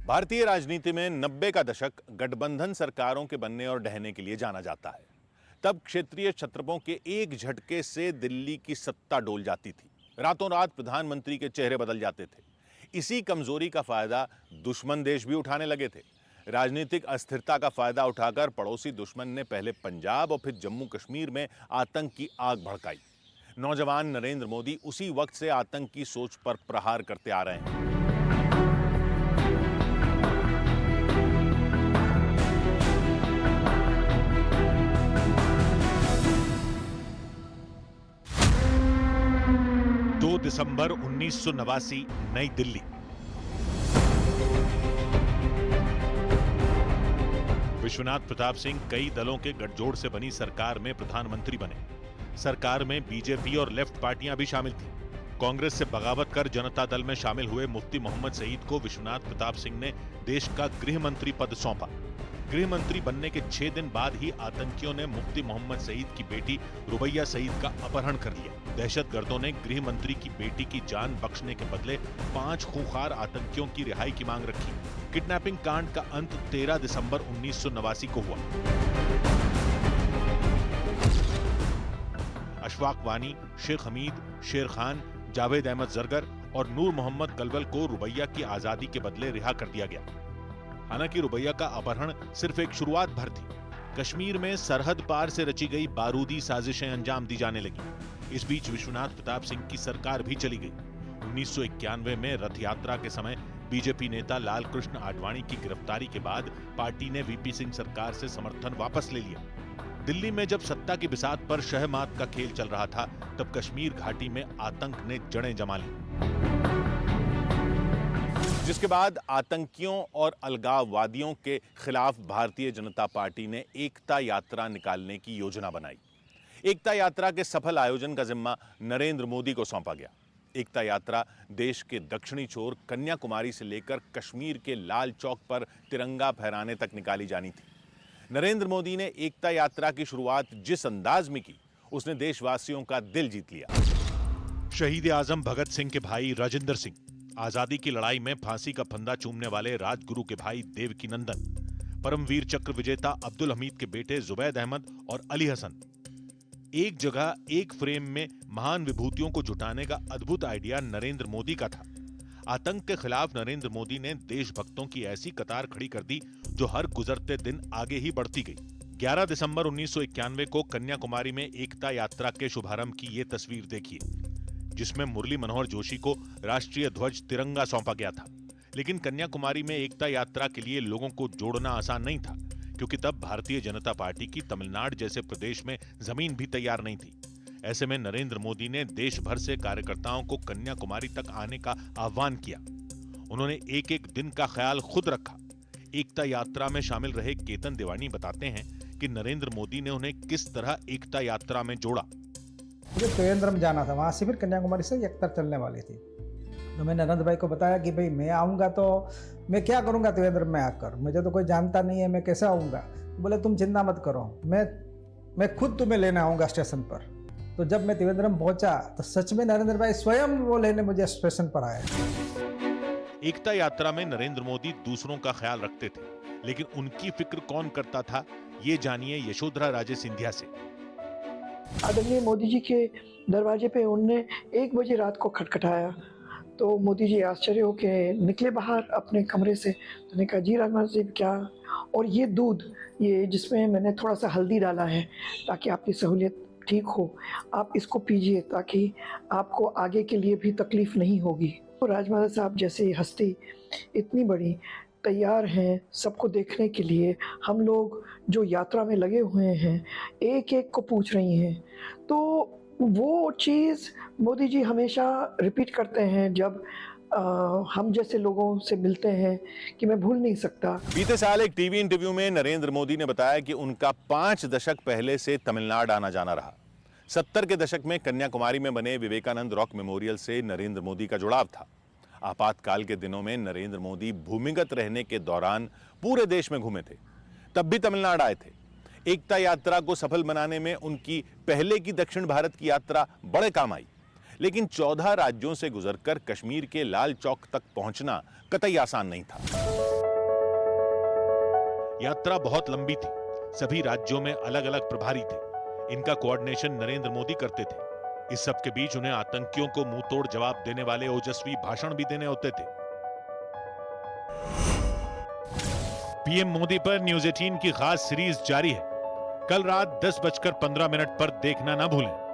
भारतीय राजनीति में 90 का दशक गठबंधन सरकारों के बनने और ढहने के लिए जाना जाता है। तब क्षेत्रीय छत्रपों के एक झटके से दिल्ली की सत्ता डोल जाती थी। रातों रात प्रधानमंत्री के चेहरे बदल जाते थे। इसी कमजोरी का फायदा दुश्मन देश भी उठाने लगे थे। राजनीतिक अस्थिरता का फायदा उठाकर पड़ोसी दुश्मन ने पहले पंजाब और फिर जम्मू कश्मीर में आतंक की आग भड़काई। नौजवान नरेंद्र मोदी उसी वक्त से आतंक की सोच पर प्रहार करते आ रहे हैं। दिसंबर 1989, नई दिल्ली। विश्वनाथ प्रताप सिंह कई दलों के गठजोड़ से बनी सरकार में प्रधानमंत्री बने। सरकार में बीजेपी और लेफ्ट पार्टियां भी शामिल थीं। कांग्रेस से बगावत कर जनता दल में शामिल हुए मुफ्ती मोहम्मद सईद को विश्वनाथ प्रताप सिंह ने देश का गृह मंत्री पद सौंपा। गृह मंत्री बनने के 6 दिन बाद ही आतंकियों ने मुफ्ती मोहम्मद सईद की बेटी रुबैया सईद का अपहरण कर लिया। दहशतगर्दों ने गृह मंत्री की बेटी की जान बख्शने के बदले 5 खूंखार आतंकियों की रिहाई की मांग रखी। किडनैपिंग कांड का अंत 13 दिसंबर 1989 को हुआ। अशफाक वानी, शेख हमीद, शेर खान, जावेद अहमद जरगर और नूर मोहम्मद कलवल को रुबैया की आजादी के बदले रिहा कर दिया गया। हालांकि रुबैया का अपहरण सिर्फ एक शुरुआत भर थी। कश्मीर में सरहद पार से रची गई बारूदी साजिशें अंजाम दी जाने लगी। इस बीच विश्वनाथ प्रताप सिंह की सरकार भी चली गई। 1991 में रथ यात्रा के समय बीजेपी नेता लाल कृष्ण आडवाणी की गिरफ्तारी के बाद पार्टी ने वीपी सिंह सरकार से समर्थन वापस ले लिया। दिल्ली में जब सत्ता की बिसात पर शहमात का खेल चल रहा था, तब कश्मीर घाटी में आतंक ने जड़ें जमा ली, जिसके बाद आतंकियों और अलगाववादियों के खिलाफ भारतीय जनता पार्टी ने एकता यात्रा निकालने की योजना बनाई। एकता यात्रा के सफल आयोजन का जिम्मा नरेंद्र मोदी को सौंपा गया। एकता यात्रा देश के दक्षिणी छोर कन्याकुमारी से लेकर कश्मीर के लाल चौक पर तिरंगा फहराने तक निकाली जानी थी। नरेंद्र मोदी ने एकता यात्रा की शुरुआत जिस अंदाज में की, उसने देशवासियों का दिल जीत लिया। शहीद आजम भगत सिंह के भाई राजेंद्र सिंह, आजादी की लड़ाई में फांसी का फंदा चूमने वाले राजगुरु के भाई देवकी नंदन, परमवीर चक्र विजेता अब्दुल हमीद के बेटे जुबैद अहमद और अली हसन। एक जगह एक फ्रेम में महान विभूतियों को जुटाने का अद्भुत आइडिया नरेंद्र मोदी का था। आतंक के खिलाफ नरेंद्र मोदी ने देशभक्तों की ऐसी कतार खड़ी कर दी जो हर गुजरते दिन आगे ही बढ़ती गई। 11 दिसंबर 1991 को कन्याकुमारी में एकता यात्रा के शुभारंभ की ये तस्वीर देखिए, जिसमें मुरली मनोहर जोशी को राष्ट्रीय ध्वज तिरंगा सौंपा गया था। लेकिन कन्याकुमारी में एकता यात्रा के लिए लोगों को जोड़ना आसान नहीं था, क्योंकि तब भारतीय जनता पार्टी की तमिलनाडु जैसे प्रदेश में जमीन भी तैयार नहीं थी। ऐसे में नरेंद्र मोदी ने देश भर से कार्यकर्ताओं को कन्याकुमारी तक आने का आह्वान किया। उन्होंने एक एक दिन का ख्याल खुद रखा। एकता यात्रा में शामिल रहे केतन देवानी बताते हैं कि नरेंद्र मोदी ने उन्हें किस तरह एकता यात्रा में जोड़ा। मुझे त्रिवेंद्रम जाना था, वहाँ से फिर कन्याकुमारी से एकता चलने वाली थी। तो मैंने अनंत भाई को बताया कि भाई मैं आऊँगा तो मैं क्या करूँगा त्रिवेंद्रम में आकर, मुझे तो कोई जानता नहीं है, मैं कैसे आऊँगा। बोले तुम चिंता मत करो, मैं खुद तुम्हें लेने आऊँगा स्टेशन पर। तो जब मैं त्रिवेंद्रम पहुँचा तो सच में नरेंद्र भाई स्वयं वो लेने मुझे स्टेशन पर आए। एकता यात्रा में नरेंद्र मोदी दूसरों का ख्याल रखते थे, लेकिन उनकी फिक्र कौन करता था, ये जानिए यशोधरा राजे सिंधिया से। आदरणीय मोदी जी के दरवाजे पे उनने 1 बजे रात को खटखटाया, तो मोदी जी आश्चर्य होके निकले बाहर अपने कमरे से। तो उन्होंने कहा, जी राजनाथ जी क्या? और ये दूध, ये जिसमें मैंने थोड़ा सा हल्दी डाला है ताकि आपकी सहूलियत ठीक हो, आप इसको पीजिए ताकि आपको आगे के लिए भी तकलीफ नहीं होगी। तो राजमाता साहब जैसी हस्ती इतनी बड़ी तैयार हैं सबको देखने के लिए। हम लोग जो यात्रा में लगे हुए हैं एक एक को पूछ रही हैं। तो वो चीज़ मोदी जी हमेशा रिपीट करते हैं जब हम जैसे लोगों से मिलते हैं कि मैं भूल नहीं सकता। बीते साल एक टीवी इंटरव्यू में नरेंद्र मोदी ने बताया कि उनका 5 दशक पहले से तमिलनाडु आना जाना रहा। 70 के दशक में कन्याकुमारी में बने विवेकानंद रॉक मेमोरियल से नरेंद्र मोदी का जुड़ाव था। आपातकाल के दिनों में नरेंद्र मोदी भूमिगत रहने के दौरान पूरे देश में घूमे थे, तब भी तमिलनाडु आए थे। एकता यात्रा को सफल बनाने में उनकी पहले की दक्षिण भारत की यात्रा बड़े काम आई। लेकिन 14 राज्यों से गुजरकर कश्मीर के लाल चौक तक पहुंचना कतई आसान नहीं था। यात्रा बहुत लंबी थी। सभी राज्यों में अलग अलग प्रभारी थे। इनका कोऑर्डिनेशन नरेंद्र मोदी करते थे। इस सब के बीच उन्हें आतंकियों को मुंह तोड़ जवाब देने वाले ओजस्वी भाषण भी देने होते थे। पीएम मोदी पर न्यूज 18 की खास सीरीज जारी है। कल रात 10:15 पर देखना ना भूलें।